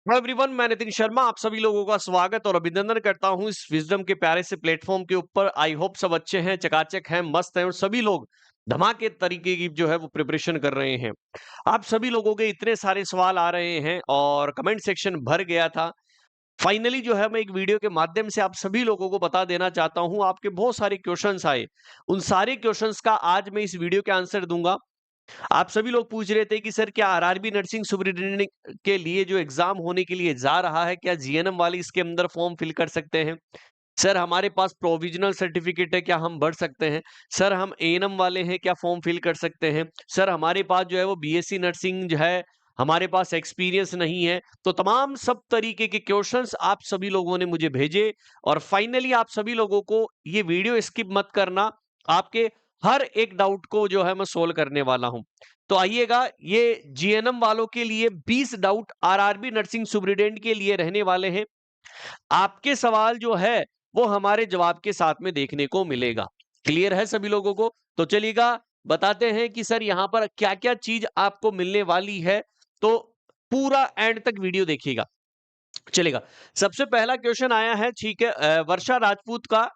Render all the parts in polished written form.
Hello everyone, मैं नितिन शर्मा आप सभी लोगों का स्वागत और अभिनंदन करता हूं इस विजडम के प्यारे से प्लेटफॉर्म के ऊपर। आई होप सब अच्छे हैं, चकाचक हैं, मस्त हैं और सभी लोग धमाके तरीके की जो है वो प्रिपरेशन कर रहे हैं। आप सभी लोगों के इतने सारे सवाल आ रहे हैं और कमेंट सेक्शन भर गया था। फाइनली जो है मैं एक वीडियो के माध्यम से आप सभी लोगों को बता देना चाहता हूं। आपके बहुत सारे क्वेश्चंस आए, उन सारे क्वेश्चंस का आज मैं इस वीडियो के आंसर दूंगा। आप सभी लोग पूछ रहे थे कि सर क्या आरआरबी नर्सिंग सुपरिटेंडेंट के लिए जो एग्जाम होने के लिए जा रहा है, क्या जीएनएम वाले इसके अंदर फॉर्म फिल कर सकते हैं? सर हमारे पास प्रोविजनल सर्टिफिकेट है, क्या हम भर सकते हैं? सर हम एएनएम वाले हैं, क्या फॉर्म फिल कर सकते हैं? सर हमारे पास जो है वो बीएससी नर्सिंग जो है, हमारे पास एक्सपीरियंस नहीं है। तो तमाम सब तरीके के क्वेश्चंस आप सभी लोगों ने मुझे भेजे और फाइनली आप सभी लोगों को ये वीडियो स्किप मत करना। आपके हर एक डाउट को जो है मैं सोल्व करने वाला हूं। तो आइएगा, ये जीएनएम वालों के लिए 20 डाउट आरआरबी नर्सिंग सुपरिटेंडेंट के लिए रहने वाले हैं। आपके सवाल जो है वो हमारे जवाब के साथ में देखने को मिलेगा। क्लियर है सभी लोगों को? तो चलिएगा, बताते हैं कि सर यहां पर क्या क्या चीज आपको मिलने वाली है। तो पूरा एंड तक वीडियो देखिएगा। चलेगा। सबसे पहला क्वेश्चन आया है, ठीक है, वर्षा राजपूत का,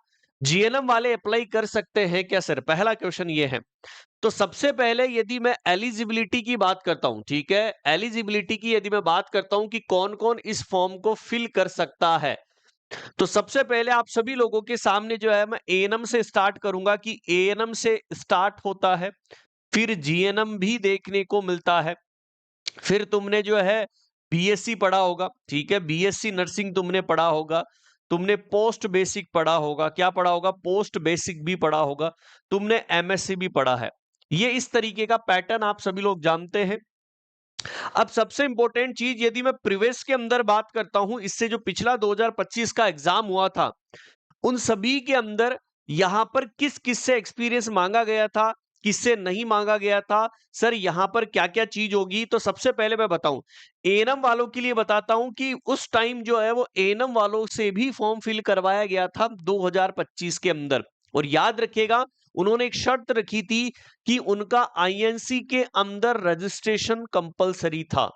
जीएनएम वाले अप्लाई कर सकते हैं क्या सर? पहला क्वेश्चन ये है। तो सबसे पहले यदि मैं एलिजिबिलिटी की बात करता हूं, ठीक है, एलिजिबिलिटी की यदि मैं बात करता हूं कि कौन कौन इस फॉर्म को फिल कर सकता है, तो सबसे पहले आप सभी लोगों के सामने जो है मैं एएनएम से स्टार्ट करूंगा कि एएनएम से स्टार्ट होता है, फिर जीएनएम भी देखने को मिलता है, फिर तुमने जो है बीएससी पढ़ा होगा, ठीक है, बीएससी नर्सिंग तुमने पढ़ा होगा, तुमने पोस्ट बेसिक पढ़ा होगा, क्या पढ़ा होगा? पोस्ट बेसिक भी पढ़ा होगा, तुमने एमएससी भी पढ़ा है। ये इस तरीके का पैटर्न आप सभी लोग जानते हैं। अब सबसे इंपॉर्टेंट चीज यदि मैं प्रीवियस के अंदर बात करता हूं, इससे जो पिछला 2025 का एग्जाम हुआ था, उन सभी के अंदर यहां पर किस किस से एक्सपीरियंस मांगा गया था, किससे नहीं मांगा गया था, सर यहां पर क्या क्या चीज होगी। तो सबसे पहले मैं बताऊं, एएनएम वालों के लिए बताता हूं कि उस टाइम जो है वो एएनएम वालों से भी फॉर्म फिल करवाया गया था 2025 के अंदर। और याद रखिएगा, उन्होंने एक शर्त रखी थी कि उनका आईएनसी के अंदर रजिस्ट्रेशन कंपलसरी था।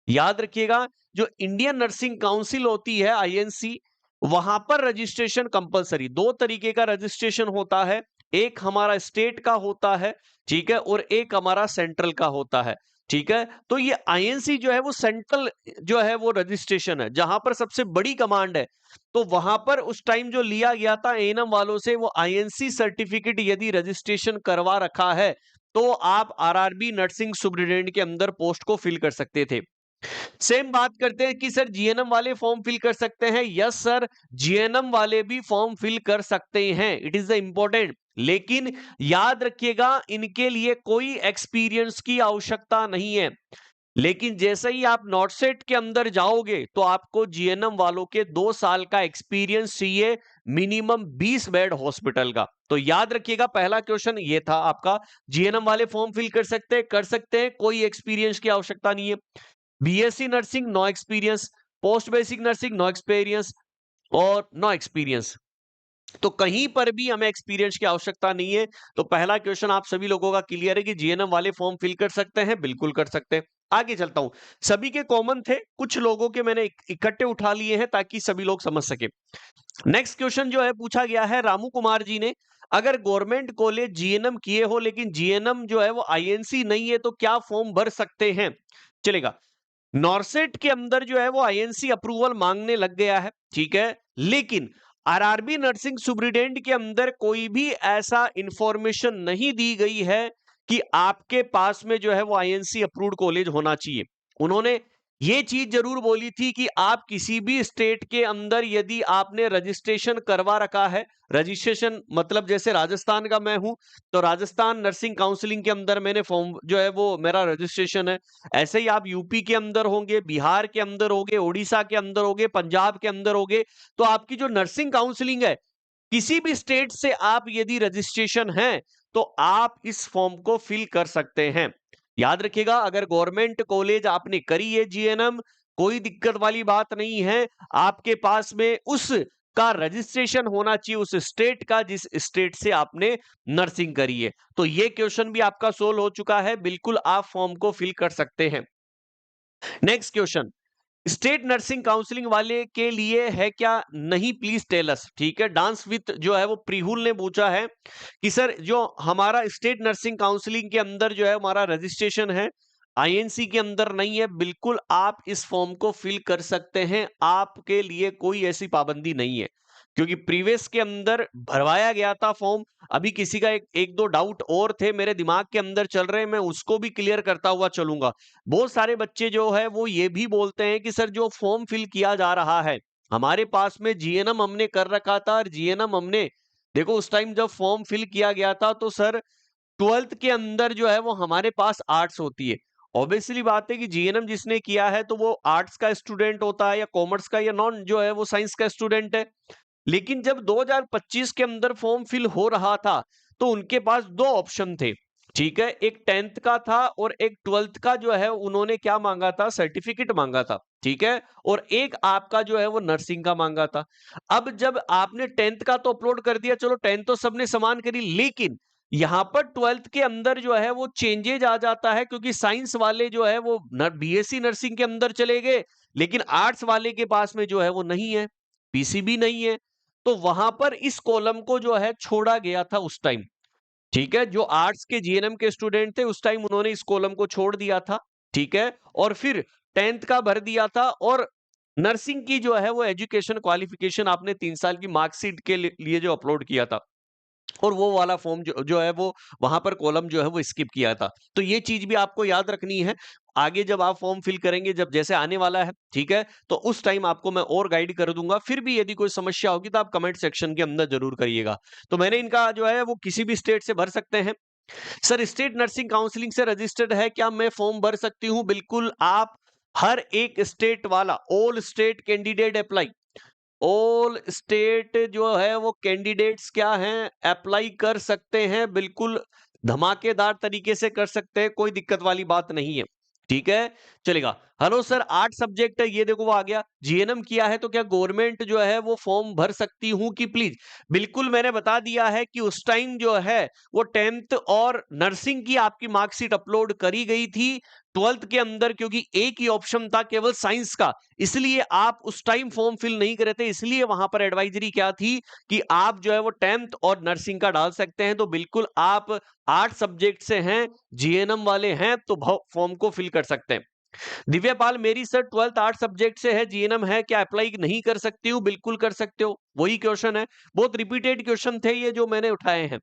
याद रखिएगा, जो इंडियन नर्सिंग काउंसिल होती है आईएनसी, वहां पर रजिस्ट्रेशन कंपलसरी, दो तरीके का रजिस्ट्रेशन होता है। एक हमारा स्टेट का होता है, ठीक है, और एक हमारा सेंट्रल का होता है, ठीक है। तो ये आईएनसी जो है वो सेंट्रल जो है वो रजिस्ट्रेशन है, जहां पर सबसे बड़ी कमांड है। तो वहां पर उस टाइम जो लिया गया था एएनएम वालों से, वो आईएनसी सर्टिफिकेट यदि रजिस्ट्रेशन करवा रखा है तो आप आरआरबी नर्सिंग सुपरिटेंडेंट के अंदर पोस्ट को फिल कर सकते थे। सेम बात करते हैं कि सर जीएनएम वाले फॉर्म फिल कर सकते हैं। यस सर, जीएनएम वाले भी फॉर्म फिल कर सकते हैं, इट इज द इंपॉर्टेंट। लेकिन याद रखिएगा, इनके लिए कोई एक्सपीरियंस की आवश्यकता नहीं है। लेकिन जैसे ही आप नॉटसेट के अंदर जाओगे तो आपको जीएनएम वालों के 2 साल का एक्सपीरियंस चाहिए, मिनिमम 20 बेड हॉस्पिटल का। तो याद रखिएगा, पहला क्वेश्चन ये था आपका, जीएनएम वाले फॉर्म फिल कर सकते हैं, कोई एक्सपीरियंस की आवश्यकता नहीं है। BSc nursing no experience, post basic nursing no experience और नो एक्सपीरियंस। तो कहीं पर भी हमें एक्सपीरियंस की आवश्यकता नहीं है। तो पहला क्वेश्चन आप सभी लोगों का क्लियर है कि जीएनएम वाले फॉर्म फिल कर सकते हैं, बिल्कुल कर सकते हैं। आगे चलता हूं, सभी के कॉमन थे, कुछ लोगों के मैंने इकट्ठे उठा लिए हैं ताकि सभी लोग समझ सके। नेक्स्ट क्वेश्चन जो है पूछा गया है रामू कुमार जी ने, अगर गवर्नमेंट कॉलेज जीएनएम किए हो लेकिन जीएनएम जो है वो आईएनसी नहीं है, तो क्या फॉर्म भर सकते हैं? चलेगा। नॉर्सेट के अंदर जो है वो आईएनसी अप्रूवल मांगने लग गया है, ठीक है, लेकिन आरआरबी नर्सिंग सुपरिटेंडेंट के अंदर कोई भी ऐसा इंफॉर्मेशन नहीं दी गई है कि आपके पास में जो है वो आईएनसी अप्रूव्ड कॉलेज होना चाहिए। उन्होंने ये चीज जरूर बोली थी कि आप किसी भी स्टेट के अंदर यदि आपने रजिस्ट्रेशन करवा रखा है, रजिस्ट्रेशन मतलब जैसे राजस्थान का मैं हूं, तो राजस्थान नर्सिंग काउंसिलिंग के अंदर मैंने फॉर्म जो है वो मेरा रजिस्ट्रेशन है। ऐसे ही आप यूपी के अंदर होंगे, बिहार के अंदर होंगे, उड़ीसा के अंदर होंगे, पंजाब के अंदर होंगे, तो आपकी जो नर्सिंग काउंसलिंग है, किसी भी स्टेट से आप यदि रजिस्ट्रेशन है तो आप इस फॉर्म को फिल कर सकते हैं। याद रखिएगा, अगर गवर्नमेंट कॉलेज आपने करी है जीएनएम, कोई दिक्कत वाली बात नहीं है। आपके पास में उस का रजिस्ट्रेशन होना चाहिए उस स्टेट का जिस स्टेट से आपने नर्सिंग करी है। तो ये क्वेश्चन भी आपका सोल्व हो चुका है, बिल्कुल आप फॉर्म को फिल कर सकते हैं। Next question, state nursing counselling वाले के लिए है क्या? नहीं, प्लीज टेल अस। ठीक है, डांस विद जो है वो प्रीहुल ने पूछा है कि सर जो हमारा स्टेट नर्सिंग काउंसलिंग के अंदर जो है हमारा रजिस्ट्रेशन है, आईएनसी के अंदर नहीं है। बिल्कुल आप इस फॉर्म को फिल कर सकते हैं, आपके लिए कोई ऐसी पाबंदी नहीं है, क्योंकि प्रीवियस के अंदर भरवाया गया था फॉर्म। अभी किसी का एक दो डाउट और थे मेरे दिमाग के अंदर चल रहे हैं, मैं उसको भी क्लियर करता हुआ चलूंगा। बहुत सारे बच्चे जो है वो ये भी बोलते हैं कि सर जो फॉर्म फिल किया जा रहा है, हमारे पास में जीएनएम हमने कर रखा था, और जीएनएम हमने, देखो उस टाइम जब फॉर्म फिल किया गया था तो सर 12th के अंदर जो है वो हमारे पास आर्ट्स होती है। ऑब्वियसली बात है कि जीएनएम जिसने किया है तो वो आर्ट्स का स्टूडेंट होता है, या कॉमर्स का, या नॉन जो है वो साइंस का स्टूडेंट है। लेकिन जब 2025 के अंदर फॉर्म फिल हो रहा था तो उनके पास दो ऑप्शन थे। ठीक है, एक 10th का था और एक 12th का जो है उन्होंने क्या मांगा था, सर्टिफिकेट मांगा था। ठीक है, और एक आपका जो है वो नर्सिंग का मांगा था। अब जब आपने 10th का तो अपलोड कर दिया, चलो 10th तो सबने समान करी, लेकिन यहां पर 12th के अंदर जो है वो चेंजेज आ जाता है, क्योंकि साइंस वाले जो है वो बीएससी नर्सिंग के अंदर चले गए, लेकिन आर्ट्स वाले के पास में जो है वो नहीं है, पीसीबी नहीं है। तो वहां पर इस कॉलम को जो है छोड़ा गया था उस टाइम। ठीक है, जो आर्ट्स के जीएनएम के स्टूडेंट थे उस टाइम उन्होंने इस कॉलम को छोड़ दिया था। ठीक है, और फिर 10th का भर दिया था, और नर्सिंग की जो है वो एजुकेशन क्वालिफिकेशन आपने 3 साल की मार्कशीट के लिए जो अपलोड किया था, और वो वाला फॉर्म जो है वो वहां पर कॉलम जो है वो स्किप किया था। तो ये चीज भी आपको याद रखनी है। आगे जब आप फॉर्म फिल करेंगे, जब जैसे आने वाला है, ठीक है, तो उस टाइम आपको मैं और गाइड कर दूंगा। फिर भी यदि कोई समस्या होगी तो आप कमेंट सेक्शन के अंदर जरूर करिएगा। तो मैंने इनका जो है वो किसी भी स्टेट से भर सकते हैं। सर स्टेट नर्सिंग काउंसलिंग से रजिस्टर्ड है क्या, मैं फॉर्म भर सकती हूँ? बिल्कुल, आप हर एक स्टेट वाला, all state candidate apply, all state जो है वो कैंडिडेट्स क्या हैं, अप्लाई कर सकते हैं। बिल्कुल धमाकेदार तरीके से कर सकते हैं, कोई दिक्कत वाली बात नहीं है। ठीक है, चलेगा। हेलो सर, 8 सब्जेक्ट है, ये देखो वो आ गया। जीएनएम किया है तो क्या गवर्नमेंट जो है वो फॉर्म भर सकती हूं कि प्लीज? बिल्कुल, मैंने बता दिया है कि उस टाइम जो है वो 10th और नर्सिंग की आपकी मार्कशीट अपलोड करी गई थी। 12th के अंदर क्योंकि एक ही ऑप्शन था केवल साइंस का, इसलिए आप उस टाइम फॉर्म फिल नहीं करे थे। इसलिए वहां पर एडवाइजरी क्या थी कि आप जो है वो 10th और नर्सिंग का डाल सकते हैं। तो बिल्कुल आप 8 सब्जेक्ट से हैं, जीएनएम वाले हैं, तो फॉर्म को फिल कर सकते हैं। दिव्या पाल, मेरी सर 12th 8 सब्जेक्ट से है, जीएनएम है, क्या अप्लाई नहीं कर सकती हूँ? बिल्कुल कर सकते हो, वही क्वेश्चन है। बहुत रिपीटेड क्वेश्चन थे ये जो मैंने उठाए हैं।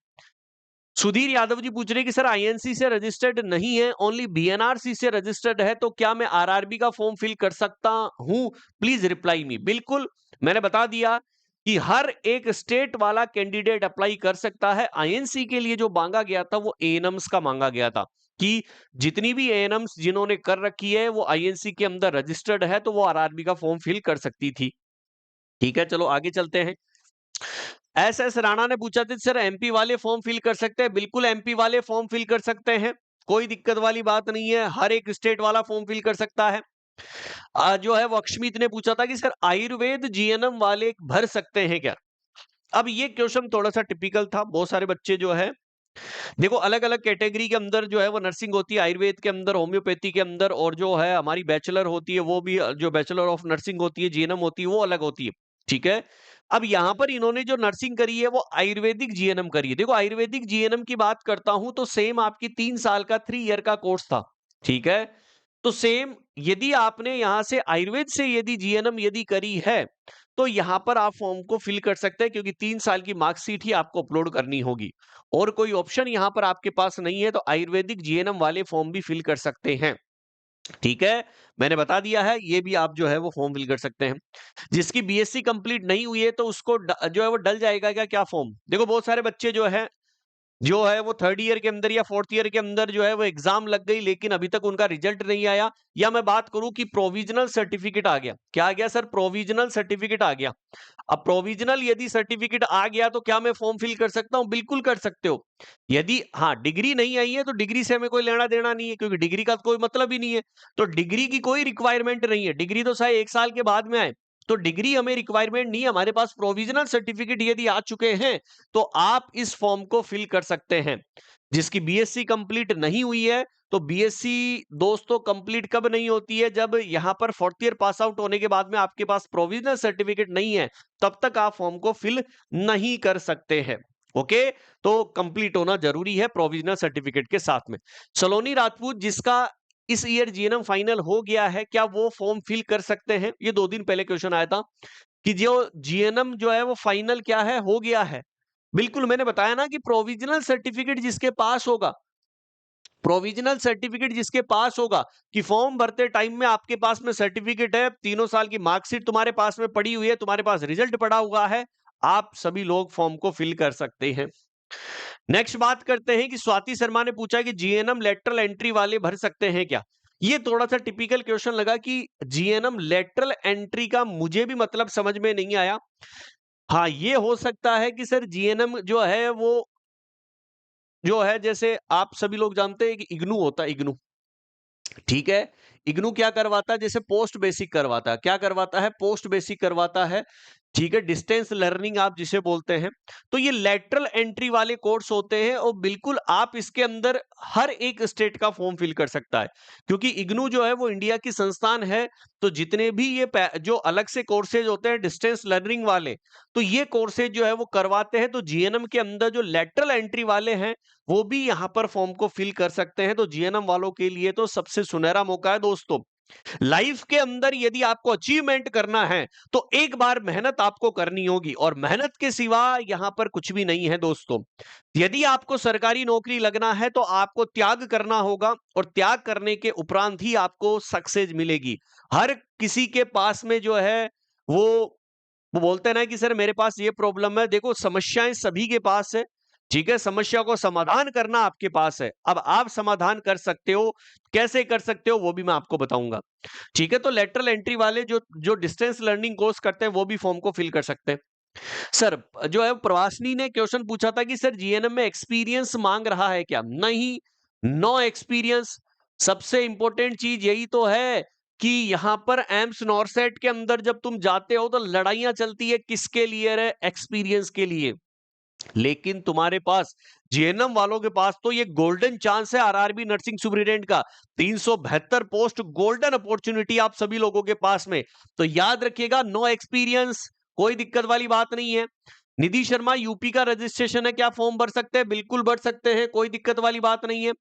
सुधीर यादव जी पूछ रहे हैं कि सर आईएनसी से रजिस्टर्ड नहीं है, ओनली बीएनआरसी से रजिस्टर्ड है, तो क्या मैं आरआरबी का फॉर्म फिल कर सकता हूं? Please reply me. बिल्कुल, मैंने बता दिया कि हर एक स्टेट वाला कैंडिडेट अप्लाई कर सकता है। आईएनसी के लिए जो मांगा गया था वो एएनएम्स का मांगा गया था, कि जितनी भी एएनएम्स जिन्होंने कर रखी है वो आईएनसी के अंदर रजिस्टर्ड है, तो वो आरआरबी का फॉर्म फिल कर सकती थी। ठीक है, चलो आगे चलते हैं। एस राणा ने पूछा था सर एमपी वाले फॉर्म फिल कर सकते हैं? बिल्कुल एमपी वाले फॉर्म फिल कर सकते हैं, कोई दिक्कत वाली बात नहीं है, हर एक स्टेट वाला फॉर्म फिल कर सकता है। जो है वो अक्षमित ने पूछा था कि सर आयुर्वेद जीएनएम वाले भर सकते हैं क्या? अब ये क्वेश्चन थोड़ा सा टिपिकल था। बहुत सारे बच्चे जो है, देखो अलग अलग कैटेगरी के अंदर जो है वो नर्सिंग होती है, आयुर्वेद के अंदर, होम्योपैथी के अंदर, और जो है हमारी बैचलर होती है वो भी, जो बैचलर ऑफ नर्सिंग होती है, जीएनएम होती है, वो अलग होती है। ठीक है, अब यहां पर इन्होंने जो नर्सिंग करी है वो आयुर्वेदिक जीएनएम करी है। देखो आयुर्वेदिक जीएनएम की बात करता हूं तो सेम आपकी 3 साल का 3 ईयर का कोर्स था। ठीक है, तो सेम यदि आपने यहां से आयुर्वेद से यदि जीएनएम यदि करी है तो यहां पर आप फॉर्म को फिल कर सकते हैं, क्योंकि 3 साल की मार्कशीट ही आपको अपलोड करनी होगी, और कोई ऑप्शन यहां पर आपके पास नहीं है। तो आयुर्वेदिक जीएनएम वाले फॉर्म भी फिल कर सकते हैं। ठीक है, मैंने बता दिया है, ये भी आप जो है वो फॉर्म फिल कर सकते हैं। जिसकी बीएससी कंप्लीट नहीं हुई है तो उसको जो है वो डल जाएगा क्या, क्या फॉर्म? देखो बहुत सारे बच्चे जो है वो 3rd ईयर के अंदर या 4th ईयर के अंदर जो है वो एग्जाम लग गई, लेकिन अभी तक उनका रिजल्ट नहीं आया। या मैं बात करूं कि प्रोविजनल सर्टिफिकेट आ गया, क्या आ गया सर? प्रोविजनल सर्टिफिकेट आ गया। अब प्रोविजनल यदि सर्टिफिकेट आ गया तो क्या मैं फॉर्म फिल कर सकता हूं? बिल्कुल कर सकते हो। यदि हाँ डिग्री नहीं आई है तो डिग्री से हमें कोई लेना देना नहीं है, क्योंकि डिग्री का कोई मतलब ही नहीं है। तो डिग्री की कोई रिक्वायरमेंट नहीं है, डिग्री तो शायद 1 साल के बाद में आए, तो डिग्री हमें रिक्वायरमेंट नहीं है। हमारे पास प्रोविजनल सर्टिफिकेट यदि आ चुके हैं तो आप इस फॉर्म को फिल कर सकते हैं। जिसकी बीएससी कंप्लीट नहीं हुई है, तो बीएससी दोस्तों कंप्लीट कब नहीं होती है, जब यहां पर 4th ईयर पास आउट होने के बाद में आपके पास प्रोविजनल सर्टिफिकेट नहीं है, तब तक आप फॉर्म को फिल नहीं कर सकते हैं। ओके, तो कंप्लीट होना जरूरी है प्रोविजनल सर्टिफिकेट के साथ में। सलोनी राजपूत जिसका इस ईयर जीएनएम फाइनल हो गया है, क्या वो फॉर्म फिल कर सकते हैं? ये 2 दिन पहले क्वेश्चन आया था कि जो जीएनएम जो है वो फाइनल क्या है, हो गया है। बिल्कुल, मैंने बताया ना कि प्रोविजनल सर्टिफिकेट जिसके पास होगा, प्रोविजनल सर्टिफिकेट जिसके पास होगा, कि फॉर्म भरते टाइम में आपके पास में सर्टिफिकेट है, 3 साल की मार्कशीट तुम्हारे पास में पड़ी हुई है, तुम्हारे पास रिजल्ट पड़ा हुआ है, आप सभी लोग फॉर्म को फिल कर सकते हैं। नेक्स्ट बात करते हैं कि स्वाति शर्मा ने पूछा कि जीएनएम लेटरल एंट्री वाले भर सकते हैं क्या? ये थोड़ा सा टिपिकल क्वेश्चन लगा कि जीएनएम लेटरल एंट्री का मुझे भी मतलब समझ में नहीं आया। हाँ, ये हो सकता है कि सर जीएनएम जो है वो जो है, जैसे आप सभी लोग जानते हैं कि इग्नू होता है, इग्नू, ठीक है। इग्नू क्या करवाता है, जैसे पोस्ट बेसिक करवाता है, क्या करवाता है, पोस्ट बेसिक करवाता है, ठीक है, डिस्टेंस लर्निंग आप जिसे बोलते हैं। तो ये लेटरल एंट्री वाले कोर्स होते हैं और बिल्कुल आप इसके अंदर हर एक स्टेट का फॉर्म फिल कर सकता है, क्योंकि इग्नू जो है वो इंडिया की संस्थान है। तो जितने भी ये जो अलग से कोर्सेज होते हैं डिस्टेंस लर्निंग वाले, तो ये कोर्सेज जो है वो करवाते हैं। तो जीएनएम के अंदर जो लेटरल एंट्री वाले हैं, वो भी यहां पर फॉर्म को फिल कर सकते हैं। तो जीएनएम वालों के लिए तो सबसे सुनहरा मौका है दोस्तों। लाइफ के अंदर यदि आपको अचीवमेंट करना है, तो एक बार मेहनत आपको करनी होगी, और मेहनत के सिवा यहां पर कुछ भी नहीं है दोस्तों। यदि आपको सरकारी नौकरी लगना है, तो आपको त्याग करना होगा, और त्याग करने के उपरांत ही आपको सक्सेस मिलेगी। हर किसी के पास में जो है वो बोलते हैं ना कि सर मेरे पास ये प्रॉब्लम है। देखो, समस्याएं सभी के पास है, ठीक है, समस्या को समाधान करना आपके पास है। अब आप समाधान कर सकते हो, कैसे कर सकते हो वो भी मैं आपको बताऊंगा, ठीक है। तो लेटरल एंट्री वाले जो जो डिस्टेंस लर्निंग कोर्स करते हैं, वो भी फॉर्म को फिल कर सकते हैं। सर जो है प्रवासनी ने क्वेश्चन पूछा था कि सर जीएनएम में एक्सपीरियंस मांग रहा है क्या? नहीं, नो एक्सपीरियंस। सबसे इंपॉर्टेंट चीज यही तो है कि यहां पर एम्स नॉरसेट के अंदर जब तुम जाते हो, तो लड़ाइयां चलती है किसके लिए? है एक्सपीरियंस के लिए। लेकिन तुम्हारे पास जीएनएम वालों के पास तो ये गोल्डन चांस है आरआरबी नर्सिंग सुपरिटेंडेंट का, 372 पोस्ट, गोल्डन अपॉर्चुनिटी आप सभी लोगों के पास में। तो याद रखिएगा, नो एक्सपीरियंस, कोई दिक्कत वाली बात नहीं है। निधि शर्मा यूपी का रजिस्ट्रेशन है, क्या फॉर्म भर सकते हैं? बिल्कुल भर सकते हैं, कोई दिक्कत वाली बात नहीं है।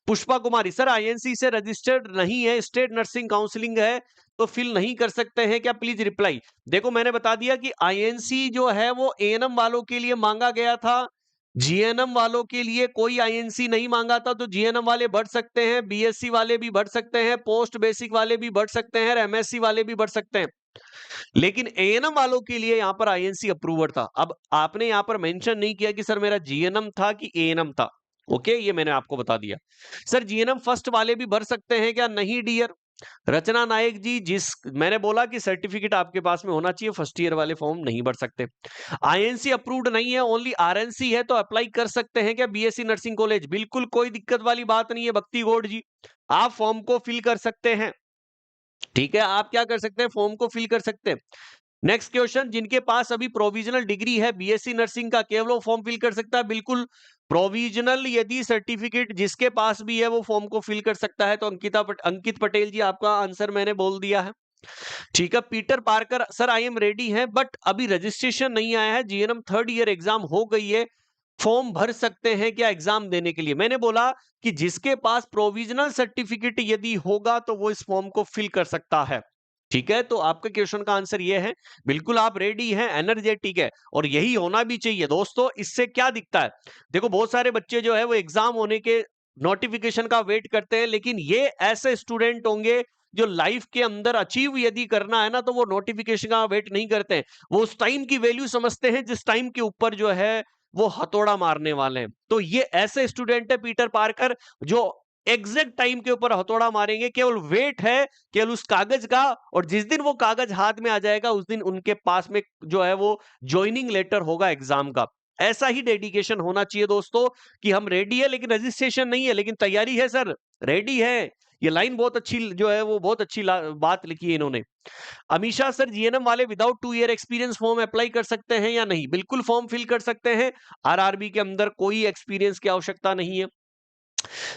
पुष्पा कुमारी, सर आईएनसी से रजिस्टर्ड नहीं है, स्टेट नर्सिंग काउंसलिंग है, तो फिल नहीं कर सकते हैं क्या? Please reply. देखो, मैंने बता दिया कि आईएनसी जो है वो एएनएम वालों के लिए मांगा गया था, जीएनएम वालों के लिए कोई आईएनसी नहीं मांगा था। तो जीएनएम वाले बढ़ सकते हैं, बीएससी वाले भी बढ़ सकते हैं, पोस्ट बेसिक वाले भी बढ़ सकते हैं, और एमएससी वाले भी बढ़ सकते हैं। लेकिन एएनएम वालों के लिए यहां पर आईएनसी अप्रूवर था। अब आपने यहां पर मेंशन नहीं किया कि सर मेरा जीएनएम था कि एएनएम था। ओके, ये मैंने आपको बता दिया। सर जीएनएम फर्स्ट वाले भी भर सकते हैं क्या? नहीं डियर। रचना नायक जी, जिस मैंने बोला कि सर्टिफिकेट आपके पास में होना चाहिए, फर्स्ट ईयर वाले फॉर्म नहीं भर सकते। आईएनसी अप्रूव्ड नहीं है, ओनली आरएनसी है, तो अप्लाई कर सकते हैं क्या बीएससी नर्सिंग कॉलेज? बिल्कुल कोई दिक्कत वाली बात नहीं है भक्ति गौड़ जी, आप फॉर्म को फिल कर सकते हैं, ठीक है। आप क्या कर सकते हैं? फॉर्म को फिल कर सकते हैं। नेक्स्ट क्वेश्चन, जिनके पास अभी प्रोविजनल डिग्री है बीएससी नर्सिंग का, केवल वो फॉर्म फिल कर सकता है? बिल्कुल, प्रोविजनल यदि सर्टिफिकेट जिसके पास भी है वो फॉर्म को फिल कर सकता है। तो अंकित पटेल जी, आपका आंसर मैंने बोल दिया है, ठीक है। Peter Parker, sir I am ready है, बट अभी रजिस्ट्रेशन नहीं आया है, जीएनएम 3rd ईयर एग्जाम हो गई है, फॉर्म भर सकते हैं क्या एग्जाम देने के लिए? मैंने बोला कि जिसके पास प्रोविजनल सर्टिफिकेट यदि होगा, तो वो इस फॉर्म को फिल कर सकता है, ठीक है। तो आपके क्वेश्चन का आंसर ये है, बिल्कुल आप रेडी हैं, एनर्जेटिक है, और यही होना भी चाहिए दोस्तों। इससे क्या दिखता है, देखो बहुत सारे बच्चे जो है वो एग्जाम होने के नोटिफिकेशन का वेट करते हैं, लेकिन ये ऐसे स्टूडेंट होंगे जो लाइफ के अंदर अचीव यदि करना है ना, तो वो नोटिफिकेशन का वेट नहीं करते हैं। वो उस टाइम की वैल्यू समझते हैं जिस टाइम के ऊपर जो है वो हथौड़ा मारने वाले हैं। तो ये ऐसे स्टूडेंट है पीटर पार्कर, जो एग्जैक्ट टाइम के ऊपर हथौड़ा मारेंगे। केवल वेट है, केवल उस कागज का, और जिस दिन वो कागज हाथ में आ जाएगा, उस दिन उनके पास में जो है वो ज्वाइनिंग लेटर होगा एग्जाम का। ऐसा ही डेडिकेशन होना चाहिए दोस्तों, कि हम रेडी है लेकिन रजिस्ट्रेशन नहीं है, लेकिन तैयारी है सर, रेडी है। ये लाइन बहुत अच्छी जो है वो बहुत अच्छी बात लिखी है इन्होंने। अमीषा सर, जीएनएम वाले without 2 year experience form apply कर सकते हैं या नहीं? बिल्कुल फॉर्म फिल कर सकते हैं। आरआरबी के अंदर कोई एक्सपीरियंस की आवश्यकता नहीं है।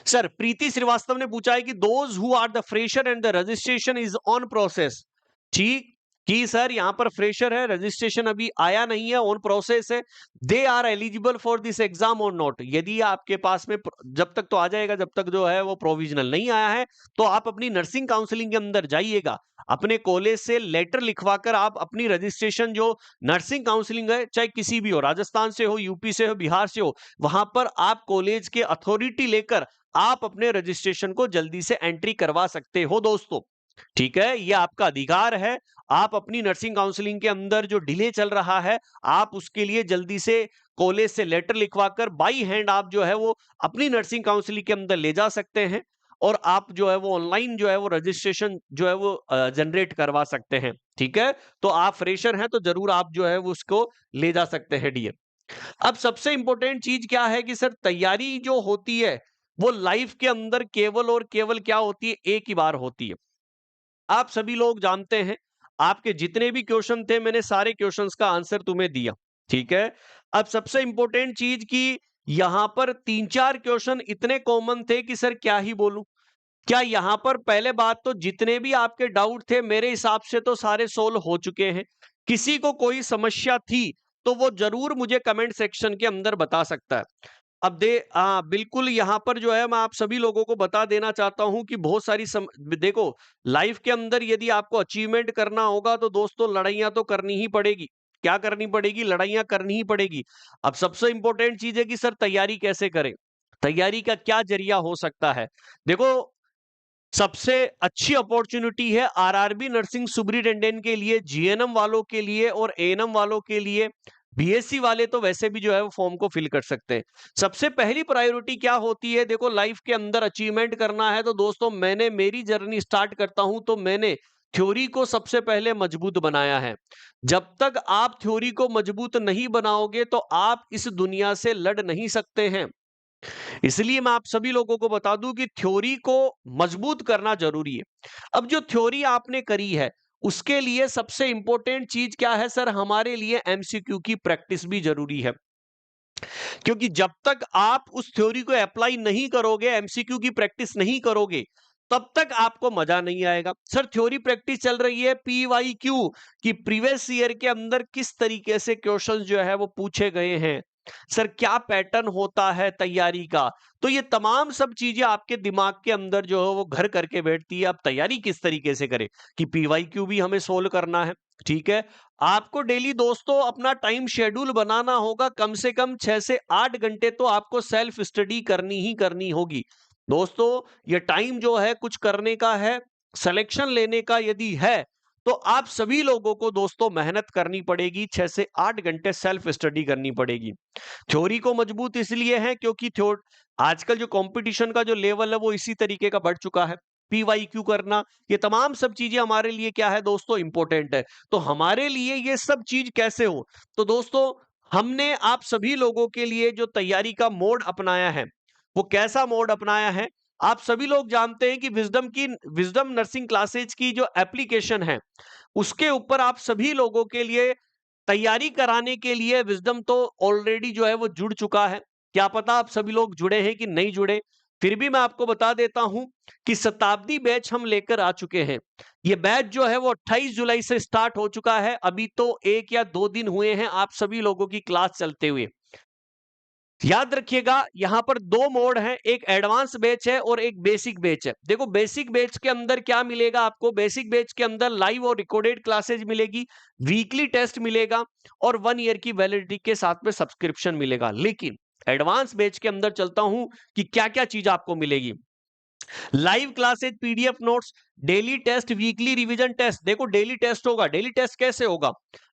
सर, प्रीति श्रीवास्तव ने पूछा है कि those who are the fresher and the registration is on process. ठीक कि सर यहां पर फ्रेशर है, रजिस्ट्रेशन अभी आया नहीं है, ऑन प्रोसेस है। They are eligible for this exam और नॉट। यदि आपके पास में जब तक तो आ जाएगा, जब तक जो है वो प्रोविजनल नहीं आया है, तो आप अपनी नर्सिंग काउंसलिंग के अंदर जाइएगा, अपने कॉलेज से लेटर लिखवाकर आप अपनी रजिस्ट्रेशन जो नर्सिंग काउंसलिंग है, चाहे किसी भी हो, राजस्थान से हो, यूपी से हो, बिहार से हो, वहां पर आप कॉलेज के अथॉरिटी लेकर आप अपने रजिस्ट्रेशन को जल्दी से एंट्री करवा सकते हो दोस्तों। ठीक है, ये आपका अधिकार है। आप अपनी नर्सिंग काउंसलिंग के अंदर जो डिले चल रहा है, आप उसके लिए जल्दी से कॉलेज से लेटर लिखवाकर बाई हैंड आप जो है वो अपनी नर्सिंग काउंसलिंग के अंदर ले जा सकते हैं और आप जो है वो ऑनलाइन जो है वो रजिस्ट्रेशन जो है वो जनरेट करवा सकते हैं। ठीक है, तो आप फ्रेशर हैं तो जरूर आप जो है वो उसको ले जा सकते हैं डियर। अब सबसे इंपॉर्टेंट चीज क्या है कि सर तैयारी जो होती है वो लाइफ के अंदर केवल और केवल क्या होती है, एक ही बार होती है। आप सभी लोग जानते हैं, आपके जितने भी क्वेश्चन थे मैंने सारे क्वेश्चंस का आंसर तुम्हें दिया। ठीक है, अब सबसे इंपॉर्टेंट चीज की यहां पर 3-4 क्वेश्चन इतने कॉमन थे कि सर क्या ही बोलूं। क्या यहां पर पहले बात तो जितने भी आपके डाउट थे मेरे हिसाब से तो सारे सोल्व हो चुके हैं। किसी को कोई समस्या थी तो वो जरूर मुझे कमेंट सेक्शन के अंदर बता सकता है। अब बिल्कुल यहां पर जो है मैं आप सभी लोगों को बता देना चाहता हूं कि बहुत सारी देखो, लाइफ के अंदर यदि आपको अचीवमेंट करना होगा तो दोस्तों लड़ाइयां तो करनी ही पड़ेगी। क्या करनी पड़ेगी? लड़ाइयां करनी ही पड़ेगी। अब सबसे इंपॉर्टेंट चीज है कि सर तैयारी कैसे करें, तैयारी का क्या जरिया हो सकता है। देखो, सबसे अच्छी अपॉर्चुनिटी है आरआरबी नर्सिंग सुपरिटेंडेंट के लिए, जीएनएम वालों के लिए और एएनएम वालों के लिए। बीएससी वाले तो वैसे भी जो है वो फॉर्म को फिल कर सकते हैं। सबसे पहली प्रायोरिटी क्या होती है? देखो, लाइफ के अंदर अचीवमेंट करना है तो दोस्तों मैंने मेरी जर्नी स्टार्ट करता हूं तो मैंने थ्योरी को सबसे पहले मजबूत बनाया है। जब तक आप थ्योरी को मजबूत नहीं बनाओगे तो आप इस दुनिया से लड़ नहीं सकते हैं। इसलिए मैं आप सभी लोगों को बता दूं कि थ्योरी को मजबूत करना जरूरी है। अब जो थ्योरी आपने करी है उसके लिए सबसे इंपॉर्टेंट चीज क्या है सर? हमारे लिए एमसीक्यू की प्रैक्टिस भी जरूरी है, क्योंकि जब तक आप उस थ्योरी को अप्लाई नहीं करोगे, एमसीक्यू की प्रैक्टिस नहीं करोगे, तब तक आपको मजा नहीं आएगा। सर थ्योरी प्रैक्टिस चल रही है पीवाईक्यू कि प्रीवियस ईयर के अंदर किस तरीके से क्वेश्चंस जो है वो पूछे गए हैं, सर क्या पैटर्न होता है तैयारी का। तो ये तमाम सब चीजें आपके दिमाग के अंदर जो है वो घर करके बैठती है। अब तैयारी किस तरीके से करें कि पीवाईक्यू भी हमें सोल्व करना है। ठीक है, आपको डेली दोस्तों अपना टाइम शेड्यूल बनाना होगा, कम से कम 6 से 8 घंटे तो आपको सेल्फ स्टडी करनी ही करनी होगी। दोस्तों ये टाइम जो है कुछ करने का है, सिलेक्शन लेने का यदि है तो आप सभी लोगों को दोस्तों मेहनत करनी पड़ेगी, 6 से 8 घंटे सेल्फ स्टडी करनी पड़ेगी। थ्योरी को मजबूत इसलिए है क्योंकि आजकल जो कंपटीशन का जो लेवल है वो इसी तरीके का बढ़ चुका है। पीवाईक्यू करना, ये तमाम सब चीजें हमारे लिए क्या है दोस्तों, इंपॉर्टेंट है। तो हमारे लिए ये सब चीज कैसे हो, तो दोस्तों हमने आप सभी लोगों के लिए जो तैयारी का मोड अपनाया है वो कैसा मोड अपनाया है? आप सभी लोग जानते हैं कि विजडम नर्सिंग क्लासेज की जो एप्लीकेशन है उसके ऊपर आप सभी लोगों के लिए तैयारी कराने के लिए विजडम तो ऑलरेडी जो है वो जुड़ चुका है। क्या पता आप सभी लोग जुड़े हैं कि नहीं जुड़े, फिर भी मैं आपको बता देता हूं कि शताब्दी बैच हम लेकर आ चुके हैं। ये बैच जो है वो 28 जुलाई से स्टार्ट हो चुका है। अभी तो 1 या 2 दिन हुए हैं आप सभी लोगों की क्लास चलते हुए। याद रखिएगा यहां पर 2 मोड हैं, एक एडवांस बैच है और एक बेसिक बैच है। देखो बेसिक बैच के अंदर क्या मिलेगा आपको? बेसिक बैच के अंदर लाइव और रिकॉर्डेड क्लासेज मिलेगी, वीकली टेस्ट मिलेगा और 1 ईयर की वैलिडिटी के साथ में सब्सक्रिप्शन मिलेगा। लेकिन एडवांस बैच के अंदर चलता हूं कि क्या क्या चीज आपको मिलेगी। Live classes, PDF notes, daily test, weekly revision test. देखो डेली टेस्ट होगा, डेली टेस्ट कैसे होगा?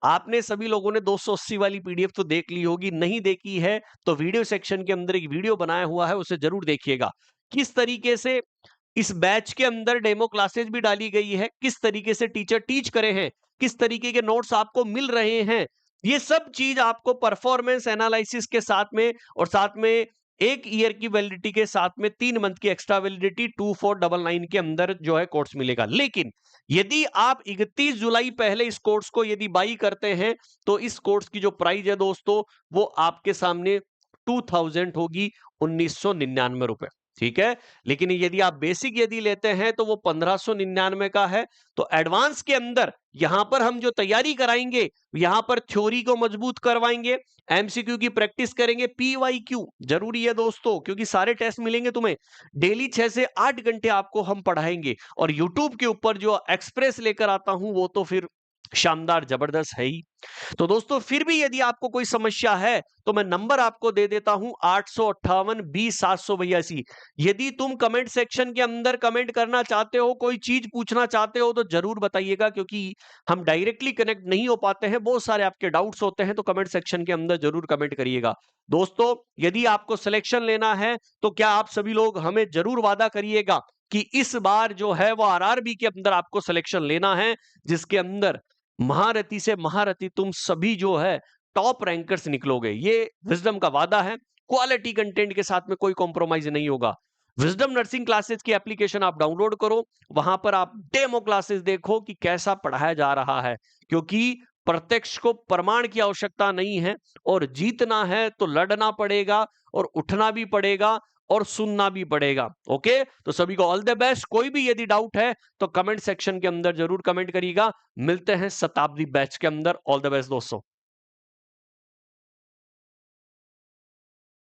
आपने सभी लोगों ने 280 वाली पीडीएफ तो देख ली होगी, नहीं देखी है तो वीडियो सेक्शन के अंदर एक वीडियो बनाया हुआ है उसे जरूर देखिएगा। किस तरीके से इस बैच के अंदर डेमो क्लासेज भी डाली गई है, किस तरीके से टीचर टीच करे हैं, किस तरीके के नोट्स आपको मिल रहे हैं, ये सब चीज आपको परफॉर्मेंस एनालिसिस के साथ में और साथ में 1 ईयर की वैलिडिटी के साथ में 3 मंथ की एक्स्ट्रा वैलिडिटी 2499 के अंदर जो है कोर्स मिलेगा। लेकिन यदि आप 31 जुलाई पहले इस कोर्स को यदि बाई करते हैं तो इस कोर्स की जो प्राइस है दोस्तों वो आपके सामने 2000 होगी, 1999 रुपए। ठीक है, लेकिन यदि आप बेसिक यदि लेते हैं तो वो 1599 का है। तो एडवांस के अंदर यहां पर हम जो तैयारी कराएंगे, यहां पर थ्योरी को मजबूत करवाएंगे, एमसीक्यू की प्रैक्टिस करेंगे, पीवाईक्यू जरूरी है दोस्तों, क्योंकि सारे टेस्ट मिलेंगे तुम्हें। डेली 6 से 8 घंटे आपको हम पढ़ाएंगे, और यूट्यूब के ऊपर जो एक्सप्रेस लेकर आता हूं वो तो फिर शानदार जबरदस्त है ही। तो दोस्तों फिर भी यदि आपको कोई समस्या है तो मैं नंबर आपको दे देता हूं 858-20-782। यदि तुम कमेंट सेक्शन के अंदर कमेंट करना चाहते हो, कोई चीज पूछना चाहते हो तो जरूर बताइएगा, क्योंकि हम डायरेक्टली कनेक्ट नहीं हो पाते हैं, बहुत सारे आपके डाउट्स होते हैं, तो कमेंट सेक्शन के अंदर जरूर कमेंट करिएगा। दोस्तों यदि आपको सिलेक्शन लेना है तो क्या आप सभी लोग हमें जरूर वादा करिएगा कि इस बार जो है वो आरआरबी के अंदर आपको सिलेक्शन लेना है, जिसके अंदर महारथी से महारथी तुम सभी जो है टॉप रैंकर्स निकलोगे। ये विजडम का वादा है। क्वालिटी कंटेंट के साथ में कोई कॉम्प्रोमाइज नहीं होगा। विजडम नर्सिंग क्लासेस की एप्लीकेशन आप डाउनलोड करो, वहां पर आप डेमो क्लासेस देखो कि कैसा पढ़ाया जा रहा है, क्योंकि प्रत्यक्ष को प्रमाण की आवश्यकता नहीं है, और जीतना है तो लड़ना पड़ेगा, और उठना भी पड़ेगा, और सुनना भी पड़ेगा। ओके, तो सभी को ऑल द बेस्ट। कोई भी यदि डाउट है तो कमेंट सेक्शन के अंदर जरूर कमेंट करिएगा। मिलते हैं शताब्दी बैच के अंदर। ऑल द बेस्ट दोस्तों।